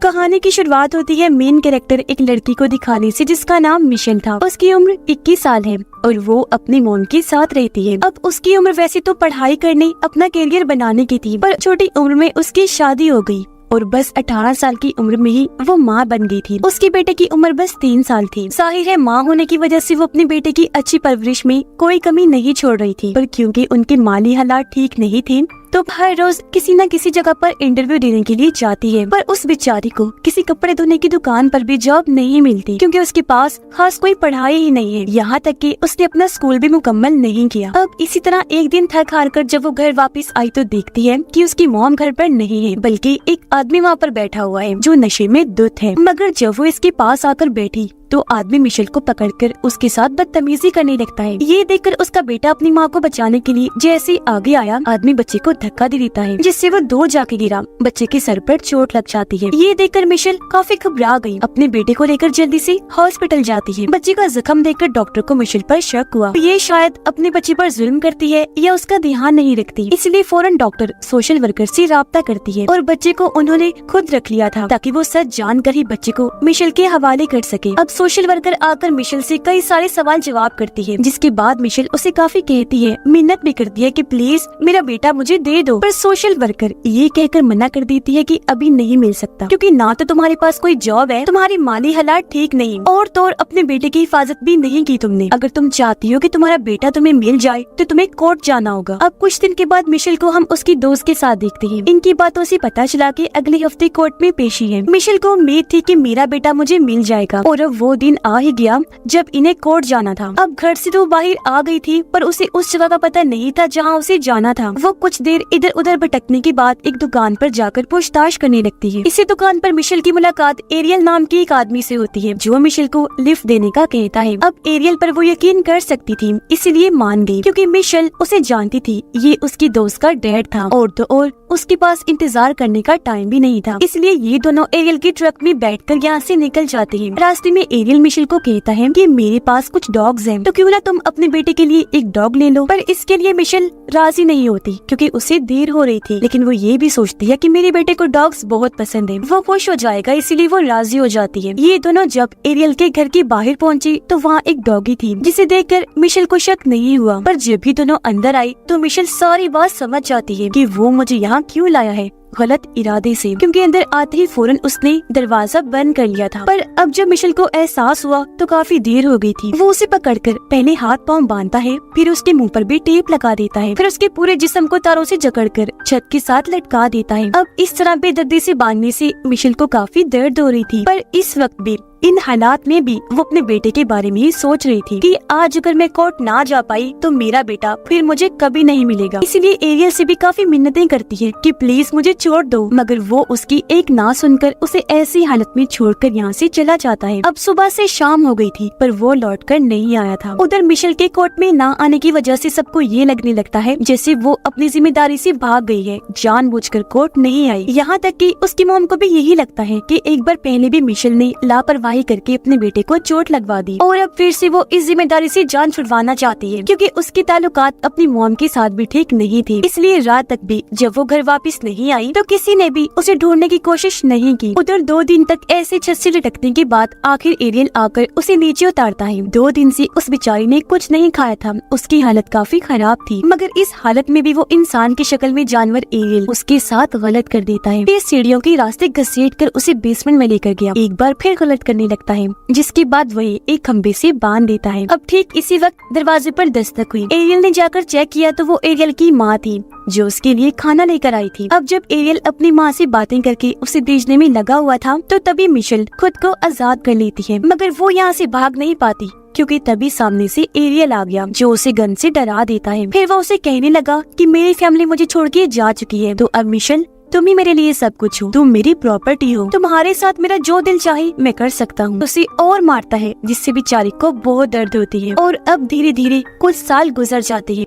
कहानी की शुरुआत होती है मेन कैरेक्टर एक लड़की को दिखाने से जिसका नाम मिशेल था। उसकी उम्र 21 साल है और वो अपनी मॉम के साथ रहती है। अब उसकी उम्र वैसे तो पढ़ाई करने, अपना करियर बनाने की थी, पर छोटी उम्र में उसकी शादी हो गई और बस 18 साल की उम्र में ही वो माँ बन गई थी। उसके बेटे की उम्र बस 3 साल थी। जाहिर है माँ होने की वजह से वो अपने बेटे की अच्छी परवरिश में कोई कमी नहीं छोड़ रही थी, पर क्योंकि उनके माली हालात ठीक नहीं थे तो हर रोज किसी न किसी जगह पर इंटरव्यू देने के लिए जाती है। पर उस बेचारी को किसी कपड़े धोने की दुकान पर भी जॉब नहीं मिलती क्योंकि उसके पास खास कोई पढ़ाई ही नहीं है। यहाँ तक कि उसने अपना स्कूल भी मुकम्मल नहीं किया। अब इसी तरह एक दिन थक हार कर जब वो घर वापस आई तो देखती है कि उसकी मॉम घर पर नहीं है, बल्कि एक आदमी वहाँ पर बैठा हुआ है जो नशे में धुत है। मगर जब वो इसके पास आकर बैठी तो आदमी मिशेल को पकड़कर उसके साथ बदतमीजी करने लगता है। ये देखकर उसका बेटा अपनी माँ को बचाने के लिए जैसे आगे आया, आदमी बच्चे को धक्का दे देता है जिससे वो दूर जाके गिरा। बच्चे के सर पर चोट लग जाती है। ये देखकर मिशेल काफी घबरा गई। अपने बेटे को लेकर जल्दी से हॉस्पिटल जाती है। बच्चे का जख्म देखकर डॉक्टर को मिशेल पर शक हुआ। ये शायद अपने बच्चे पर जुल्म करती है या उसका ध्यान नहीं रखती, इसलिए फौरन डॉक्टर सोशल वर्कर से राब्ता करती है और बच्चे को उन्होंने खुद रख लिया था ताकि वो सच जानकर ही बच्चे को मिशेल के हवाले कर सके। अब सोशल वर्कर आकर मिशेल से कई सारे सवाल जवाब करती है, जिसके बाद मिशेल उसे काफी कहती है, मिन्नत भी करती है कि प्लीज मेरा बेटा मुझे दे दो। पर सोशल वर्कर ये कहकर मना कर देती है कि अभी नहीं मिल सकता क्योंकि ना तो तुम्हारे पास कोई जॉब है, तुम्हारी माली हालात ठीक नहीं और तो और अपने बेटे की हिफाजत भी नहीं की तुमने। अगर तुम चाहती हो कि तुम्हारा बेटा तुम्हें मिल जाए तो तुम्हें कोर्ट जाना होगा। अब कुछ दिन के बाद मिशेल को हम उसकी दोस्त के साथ देखते हैं। इनकी बातों से पता चला कि अगले हफ्ते कोर्ट में पेशी है। मिशेल को उम्मीद थी कि मेरा बेटा मुझे मिल जाएगा और अब वो दिन आ ही गया जब इन्हें कोर्ट जाना था। अब घर से तो बाहर आ गई थी पर उसे उस जगह का पता नहीं था जहाँ उसे जाना था। वो कुछ देर इधर उधर भटकने के बाद एक दुकान पर जाकर पूछताछ करने लगती है। इसी दुकान पर मिशेल की मुलाकात एरियल नाम के एक आदमी से होती है जो मिशेल को लिफ्ट देने का कहता है। अब एरियल पर वो यकीन कर सकती थी इसलिए मान गई क्योंकि मिशेल उसे जानती थी। ये उसकी दोस्त का डैड था और तो और उसके पास इंतजार करने का टाइम भी नहीं था, इसलिए ये दोनों एरियल के ट्रक में बैठकर यहाँ से निकल जाते हैं। रास्ते में एरियल मिशेल को कहता है कि मेरे पास कुछ डॉग्स हैं तो क्यों ना तुम अपने बेटे के लिए एक डॉग ले लो। पर इसके लिए मिशेल राजी नहीं होती क्योंकि उसे देर हो रही थी, लेकिन वो ये भी सोचती है कि मेरे बेटे को डॉग्स बहुत पसंद है, वो खुश हो जाएगा, इसीलिए वो राजी हो जाती है। ये दोनों जब एरियल के घर के बाहर पहुँची तो वहाँ एक डॉगी थी जिसे देखकर मिशेल को शक नहीं हुआ। पर जब भी दोनों अंदर आई तो मिशेल सारी बात समझ जाती है कि वो मुझे यहाँ क्यों लाया है, गलत इरादे से, क्योंकि अंदर आते ही फौरन उसने दरवाजा बंद कर लिया था। पर अब जब मिशेल को एहसास हुआ तो काफी देर हो गई थी। वो उसे पकड़कर पहले हाथ पांव बांधता है, फिर उसके मुंह पर भी टेप लगा देता है, फिर उसके पूरे जिस्म को तारों से जकड़कर छत के साथ लटका देता है। अब इस तरह बेदर्दी से बांधने से मिशेल को काफी दर्द हो रही थी, पर इस वक्त भी इन हालात में भी वो अपने बेटे के बारे में ही सोच रही थी कि आज अगर मैं कोर्ट ना जा पाई तो मेरा बेटा फिर मुझे कभी नहीं मिलेगा। इसीलिए एरियल से भी काफी मिन्नतें करती है कि प्लीज मुझे छोड़ दो, मगर वो उसकी एक ना सुनकर उसे ऐसी हालत में छोड़कर यहाँ से चला जाता है। अब सुबह से शाम हो गई थी पर वो लौटकर नहीं आया था। उधर मिशेल के कोर्ट में ना आने की वजह से सबको ये लगने लगता है जैसे वो अपनी जिम्मेदारी से भाग गई है, जानबूझकर कोर्ट नहीं आई। यहाँ तक कि उसकी मॉम को भी यही लगता है कि एक बार पहले भी मिशेल ने लापरवाही करके अपने बेटे को चोट लगवा दी और अब फिर से वो इस जिम्मेदारी से जान छुड़वाना चाहती है क्योंकि उसके ताल्लुकात अपनी मॉम के साथ भी ठीक नहीं थे। इसलिए रात तक भी जब वो घर वापस नहीं आई तो किसी ने भी उसे ढूंढने की कोशिश नहीं की। उधर 2 दिन तक ऐसे छत से लटकने के बाद आखिर एरियल आकर उसे नीचे उतारता है। 2 दिन से उस बेचारी ने कुछ नहीं खाया था, उसकी हालत काफी खराब थी, मगर इस हालत में भी वो इंसान की शक्ल में जानवर एरियल उसके साथ गलत कर देता है। फिर सीढ़ियों के रास्ते घसीट कर उसे बेसमेंट में लेकर गया, एक बार फिर गलत करने लगता है, जिसके बाद वही एक खंबे से बांध देता है। अब ठीक इसी वक्त दरवाजे पर दस्तक हुई। एरियल ने जाकर चेक किया तो वो एरियल की माँ थी जो उसके लिए खाना लेकर आई थी। अब जब एरियल अपनी माँ से बातें करके उसे भेजने में लगा हुआ था तो तभी मिशेल खुद को आजाद कर लेती है, मगर वो यहाँ से भाग नहीं पाती क्योंकि तभी सामने से एरियल आ गया जो उसे गन से डरा देता है। फिर वो उसे कहने लगा कि मेरी फैमिली मुझे छोड़ के जा चुकी है, तो अब मिशेल तुम ही मेरे लिए सब कुछ हो, तुम मेरी प्रॉपर्टी हो, तुम्हारे साथ मेरा जो दिल चाहे मैं कर सकता हूँ। उसे और मारता है जिससे बेचारी को बहुत दर्द होती है और अब धीरे धीरे कुछ साल गुजर जाते हैं।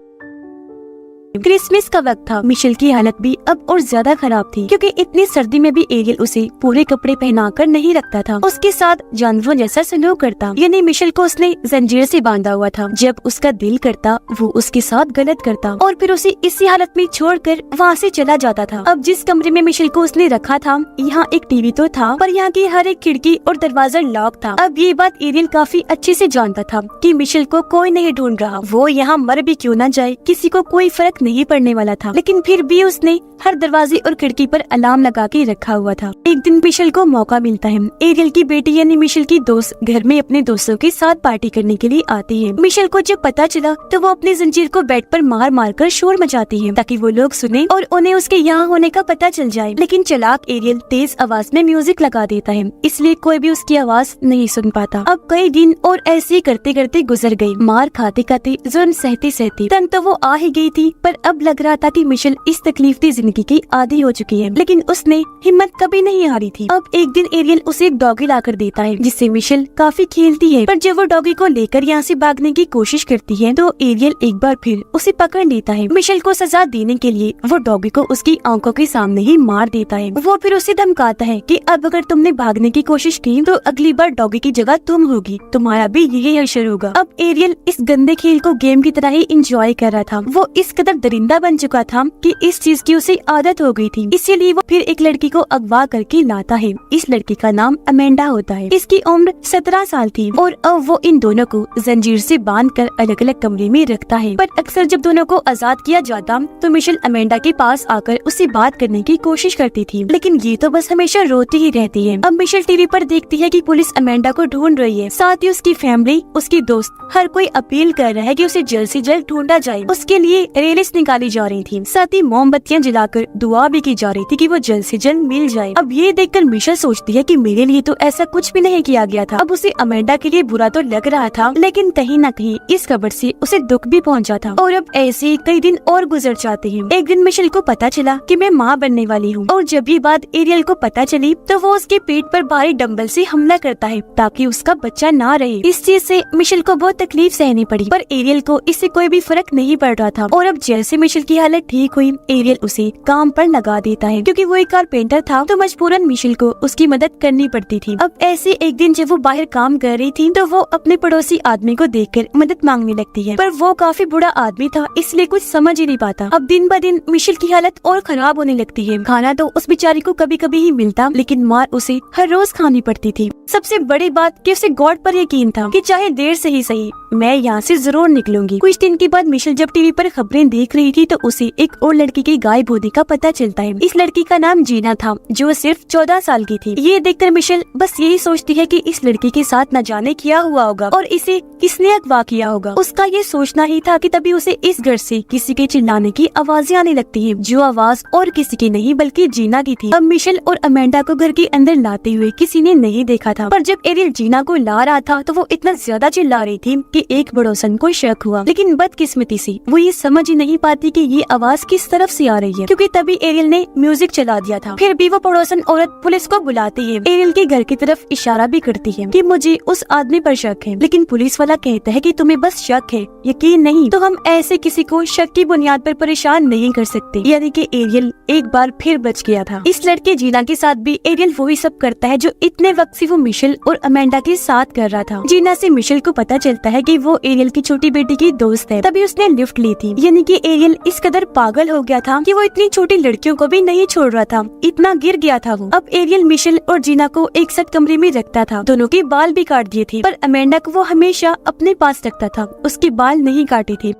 क्रिसमस का वक्त था। मिशेल की हालत भी अब और ज्यादा खराब थी क्योंकि इतनी सर्दी में भी एरियल उसे पूरे कपड़े पहनाकर नहीं रखता था। उसके साथ जानवरों जैसा सलूक करता, यानी मिशेल को उसने जंजीर से बांधा हुआ था। जब उसका दिल करता वो उसके साथ गलत करता और फिर उसे इसी हालत में छोड़कर वहाँ से चला जाता था। अब जिस कमरे में मिशेल को उसने रखा था यहाँ एक टीवी तो था, पर यहाँ की हर एक खिड़की और दरवाजा लॉक था। अब ये बात एरियल काफी अच्छे से जानता था कि मिशेल को कोई नहीं ढूंढ रहा, वो यहाँ मर भी क्यों न जाए, किसी को कोई फर्क नहीं पड़ने वाला था। लेकिन फिर भी उसने हर दरवाजे और खिड़की पर अलार्म लगा के रखा हुआ था। एक दिन मिशेल को मौका मिलता है। एरियल की बेटी यानी मिशेल की दोस्त घर में अपने दोस्तों के साथ पार्टी करने के लिए आती है। मिशेल को जब पता चला तो वो अपनी जंजीर को बेड पर मार मार कर शोर मचाती है ताकि वो लोग सुने और उन्हें उसके यहाँ होने का पता चल जाए। लेकिन चालाक एरियल तेज आवाज में म्यूजिक लगा देता है, इसलिए कोई भी उसकी आवाज नहीं सुन पाता। अब कई दिन और ऐसे करते करते गुजर गए। मार खाते खाते, जुर्म सहते सहते तंग तो वो आ ही गई थी, पर अब लग रहा था कि मिशेल इस तकलीफदी जिंदगी की आदी हो चुकी है। लेकिन उसने हिम्मत कभी नहीं हारी थी। अब एक दिन एरियल उसे एक डॉगी लाकर देता है जिससे मिशेल काफी खेलती है, पर जब वो डॉगी को लेकर यहाँ से भागने की कोशिश करती है तो एरियल एक बार फिर उसे पकड़ लेता है। मिशेल को सजा देने के लिए वो डॉगी को उसकी आंखों के सामने ही मार देता है। वो फिर उसे धमकाता है कि अब अगर तुमने भागने की कोशिश की तो अगली बार डॉगी की जगह तुम होगी, तुम्हारा भी यही हश्र होगा। अब एरियल इस गंदे खेल को गेम की तरह ही एंजॉय कर रहा था। वो इस कदर दरिंदा बन चुका था कि इस चीज की उसे आदत हो गई थी। इसीलिए वो फिर एक लड़की को अगवा करके लाता है। इस लड़की का नाम अमेंडा होता है। इसकी उम्र 17 साल थी और अब वो इन दोनों को जंजीर से बांधकर अलग अलग कमरे में रखता है। पर अक्सर जब दोनों को आजाद किया जाता तो मिशेल अमेंडा के पास आकर उससे बात करने की कोशिश करती थी, लेकिन ये तो बस हमेशा रोती ही रहती है। अब मिशेल टीवी पर देखती है कि पुलिस अमेंडा को ढूंढ रही है, साथ ही उसकी फैमिली, उसकी दोस्त, हर कोई अपील कर रहा है कि उसे जल्द से जल्द ढूंढा जाए। उसके लिए रेलिस निकाली जा रही थी, साथ ही मोमबत्तियां जलाकर दुआ भी की जा रही थी कि वो जल्द से जल्द मिल जाए। अब ये देखकर मिशेल सोचती है कि मेरे लिए तो ऐसा कुछ भी नहीं किया गया था। अब उसे अमेंडा के लिए बुरा तो लग रहा था, लेकिन कहीं न कहीं इस खबर से उसे दुख भी पहुंचा था। और अब ऐसे कई दिन और गुजर जाते हैं। एक दिन मिशेल को पता चला कि मैं माँ बनने वाली हूँ, और जब ये बात एरियल को पता चली तो वो उसके पेट पर भारी डंबल से हमला करता है ताकि उसका बच्चा ना रहे। इस चीज से मिशेल को बहुत तकलीफ सहनी पड़ी, पर एरियल को इससे कोई भी फर्क नहीं पड़ रहा था। और अब जैसे मिशेल की हालत ठीक हुई, एरियल उसे काम पर लगा देता है। क्योंकि वो एक कारपेंटर था तो मजबूरन मिशेल को उसकी मदद करनी पड़ती थी। अब ऐसे एक दिन जब वो बाहर काम कर रही थी तो वो अपने पड़ोसी आदमी को देखकर मदद मांगने लगती है, पर वो काफी बुरा आदमी था, इसलिए कुछ समझ ही नहीं पाता। अब दिन ब दिन मिशेल की हालत और खराब होने लगती है। खाना तो उस बेचारी को कभी कभी ही मिलता, लेकिन मार उसे हर रोज खानी पड़ती थी। सबसे बड़ी बात कि उसे गॉड पर यकीन था कि चाहे देर से ही सही मैं यहाँ से जरूर निकलूंगी। कुछ दिन के बाद मिशेल जब टीवी पर खबरें देख रही थी तो उसे एक और लड़की के गायब होने का पता चलता है। इस लड़की का नाम जीना था जो सिर्फ 14 साल की थी। ये देखकर मिशेल बस यही सोचती है कि इस लड़की के साथ न जाने क्या हुआ होगा और इसे किसने अगवा किया होगा। उसका ये सोचना ही था कि तभी उसे इस घर से किसी के चिल्लाने की आवाजें आने लगती है, जो आवाज और किसी की नहीं बल्कि जीना की थी। अब मिशेल और अमेंडा को घर के अंदर लाते हुए किसी ने नहीं देखा था, पर जब एरियल जीना को ला रहा था तो वो इतना ज्यादा चिल्ला रही थी कि एक पड़ोसन को शक हुआ। लेकिन बदकिस्मती से वो ये समझ ही नहीं पाती कि ये आवाज किस तरफ से आ रही है, क्योंकि तभी एरियल ने म्यूजिक चला दिया था। फिर भी वो पड़ोसन औरत पुलिस को बुलाती है। एरियल के घर की तरफ इशारा भी करती है कि मुझे उस आदमी पर शक है, लेकिन पुलिस वाला कहता है कि तुम्हें बस शक है, यकीन नहीं, तो हम ऐसे किसी को शक की बुनियाद पर परेशान नहीं कर सकते। यानी कि एरियल एक बार फिर बच गया था। इस लड़के जीना के साथ भी एरियल वही सब करता है जो इतने वक्त से वो मिशेल और अमेंडा के साथ कर रहा था। जीना से मिशेल को पता चलता है कि वो एरियल की छोटी बेटी की दोस्त है, तभी उसने लिफ्ट ली थी। यानी कि एरियल इस कदर पागल हो गया था कि वो इतनी छोटी लड़कियों को भी नहीं छोड़ रहा था, इतना गिर गया था वो। अब एरियल मिशेल और जीना को एक साथ कमरे में रखता था। दोनों के बाल भी काट दिए थे, पर अमेंडा को वो हमेशा अपने पास रखता था, उसके बाल नहीं काटे थे।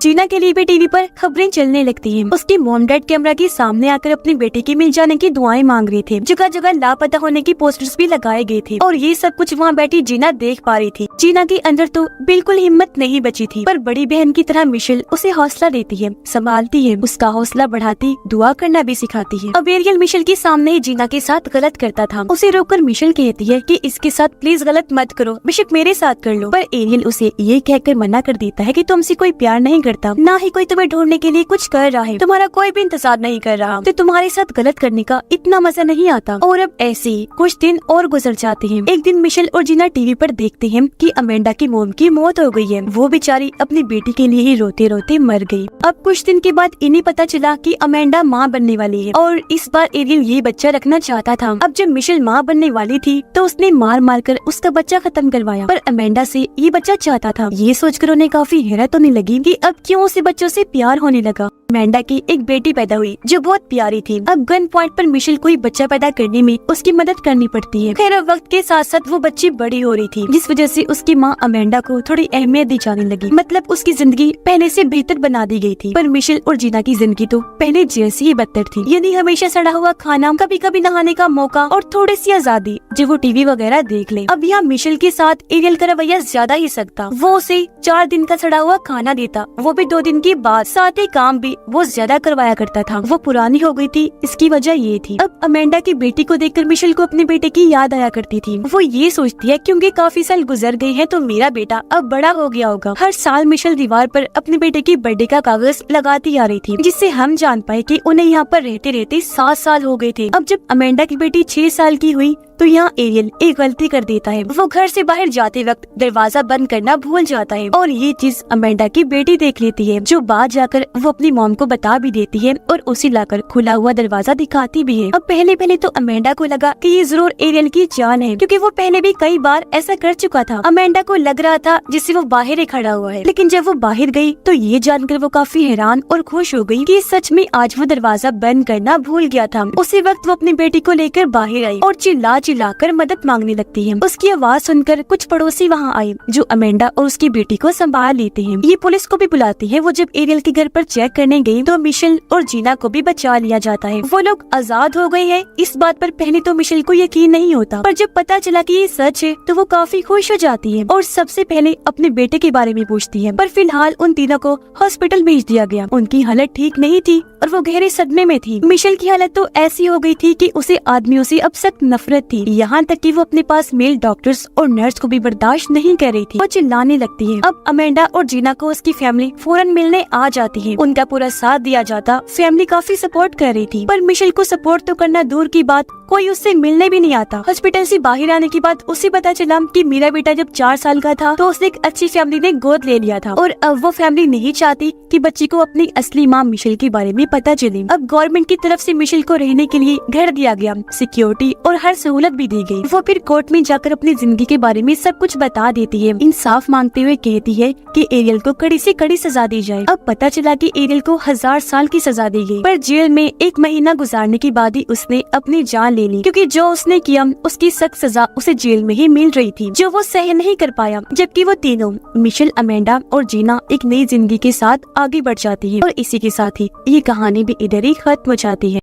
जीना के लिए भी टीवी पर खबरें चलने लगती हैं। उसकी मॉम डैड कैमरा के सामने आकर अपनी बेटी के मिल जाने की दुआएं मांग रहे थे। जगह जगह लापता होने की पोस्टर्स भी लगाए गए थे और ये सब कुछ वहाँ बैठी जीना देख पा रही थी। जीना के अंदर तो बिल्कुल हिम्मत नहीं बची थी, पर बड़ी बहन की तरह मिशेल उसे हौसला देती है, संभालती है, उसका हौसला बढ़ाती, दुआ करना भी सिखाती है। अब एरियल मिशेल के सामने ही जीना के साथ गलत करता था। उसे रोककर मिशेल कहती है कि इसके साथ प्लीज गलत मत करो, बेशक मेरे साथ कर लो, पर एरियल उसे ये कहकर मना कर देता है कि तुमसे कोई प्यार नहीं करता, ना ही कोई तुम्हें ढूंढने के लिए कुछ कर रहा है, तुम्हारा कोई भी इंतजार नहीं कर रहा, तो तुम्हारे साथ गलत करने का इतना मजा नहीं आता। और अब ऐसे ही कुछ दिन और गुजर जाते हैं। एक दिन मिशेल और जीना टीवी पर देखते हैं कि अमेंडा की मोम की मौत हो गई है। वो बेचारी अपनी बेटी के लिए ही रोते रोते मर गई। अब कुछ दिन के बाद इन्हें पता चला कि अमेंडा माँ बनने वाली है और इस बार एरियल ये बच्चा रखना चाहता था। अब जब मिशेल माँ बनने वाली थी तो उसने मार मार कर उसका बच्चा खत्म करवाया, पर अमेंडा से ये बच्चा चाहता था। ये सोचकर उन्हें काफी हैरत होने लगी कि अब क्यों उसे बच्चों से प्यार होने लगा। अमेंडा की एक बेटी पैदा हुई जो बहुत प्यारी थी। अब गन पॉइंट पर मिशेल को बच्चा पैदा करने में उसकी मदद करनी पड़ती है। खैर वक्त के साथ साथ वो बच्ची बड़ी हो रही थी, जिस वजह से उसकी माँ अमेंडा को थोड़ी अहमियत दी जाने लगी। मतलब उसकी जिंदगी पहले से बेहतर बना दी गई थी। पर मिशेल और जीना की जिंदगी तो पहले जैसी ही बदतर थी। यानी हमेशा सड़ा हुआ खाना, कभी कभी नहाने का मौका और थोड़ी सी आजादी जो वो टीवी वगैरह देख ले। अब यहाँ मिशेल के साथ एरियल का रवैया ज्यादा ही सख्त था। वो उसे 4 दिन का सड़ा हुआ खाना देता, वो भी 2 दिन के बाद। साथ ही काम भी वो ज्यादा करवाया करता था। वो पुरानी हो गई थी, इसकी वजह ये थी। अब अमेंडा की बेटी को देखकर मिशेल को अपने बेटे की याद आया करती थी। वो ये सोचती है क्योंकि काफी साल गुजर गए हैं तो मेरा बेटा अब बड़ा हो गया होगा। हर साल मिशेल दीवार पर अपने बेटे की बर्थडे का कागज लगाती आ रही थी, जिससे हम जान पाए कि उन्हें यहाँ पर रहते रहते 7 साल हो गए थे। अब जब अमेंडा की बेटी 6 साल की हुई तो यहाँ एरियल एक गलती कर देता है। वो घर से बाहर जाते वक्त दरवाजा बंद करना भूल जाता है और ये चीज अमेंडा की बेटी देख लेती है, जो बाद जाकर वो अपनी मॉम को बता भी देती है और उसे लाकर खुला हुआ दरवाजा दिखाती भी है। अब पहले तो अमेंडा को लगा कि ये जरूर एरियल की जान है, क्योंकि वो पहले भी कई बार ऐसा कर चुका था। अमेंडा को लग रहा था जिससे वो बाहर ही खड़ा हुआ है, लेकिन जब वो बाहर गई तो ये जानकर वो काफी हैरान और खुश हो गई कि सच में आज वो दरवाजा बंद करना भूल गया था। उसी वक्त वो अपनी बेटी को लेकर बाहर आई और चिल्लाकर मदद मांगने लगती है। उसकी आवाज सुनकर कुछ पड़ोसी वहाँ आए, जो अमेंडा और उसकी बेटी को संभाल लेते हैं। ये पुलिस को भी बुलाती है। वो जब एरियल के घर पर चेक करने गई तो मिशेल और जीना को भी बचा लिया जाता है। वो लोग आजाद हो गए हैं। इस बात पर पहले तो मिशेल को यकीन नहीं होता, पर जब पता चला कि ये सच है तो वो काफी खुश हो जाती है और सबसे पहले अपने बेटे के बारे में पूछती है। पर फिलहाल उन तीनों को हॉस्पिटल भेज दिया गया। उनकी हालत ठीक नहीं थी और वो गहरे सदमे में थी। मिशेल की हालत तो ऐसी हो गई थी कि उसे आदमियों से अब सख्त नफरत थी, यहाँ तक कि वो अपने पास मेल डॉक्टर्स और नर्स को भी बर्दाश्त नहीं कर रही थी। वो चिल्लाने लगती है। अब अमेंडा और जीना को उसकी फैमिली फौरन मिलने आ जाती है। उनका पूरा साथ दिया जाता। फैमिली काफी सपोर्ट कर रही थी, पर मिशेल को सपोर्ट तो करना दूर की बात, कोई उससे मिलने भी नहीं आता। हॉस्पिटल से बाहर आने के बाद उसे पता चला कि मेरा बेटा जब 4 साल का था तो उसे एक अच्छी फैमिली ने गोद ले लिया था और अब वो फैमिली नहीं चाहती कि बच्ची को अपनी असली माँ मिशेल के बारे में पता चले। अब गवर्नमेंट की तरफ से मिशेल को रहने के लिए घर दिया गया, सिक्योरिटी और हर सहूलत भी दी गई। वो फिर कोर्ट में जाकर अपनी जिंदगी के बारे में सब कुछ बता देती है। इंसाफ मांगते हुए कहती है कि एरियल को कड़ी से कड़ी सजा दी जाए। अब पता चला कि एरियल को 1000 साल की सजा दी गई, पर जेल में 1 महीना गुजारने के बाद ही उसने अपनी जान ले ली, क्योंकि जो उसने किया उसकी सख्त सजा उसे जेल में ही मिल रही थी, जो वो सह नहीं कर पाया। जबकि वो तीनों मिशेल, अमेंडा और जीना एक नई जिंदगी के साथ आगे बढ़ जाती है और इसी के साथ ही ये कहानी भी इधर ही खत्म हो जाती है।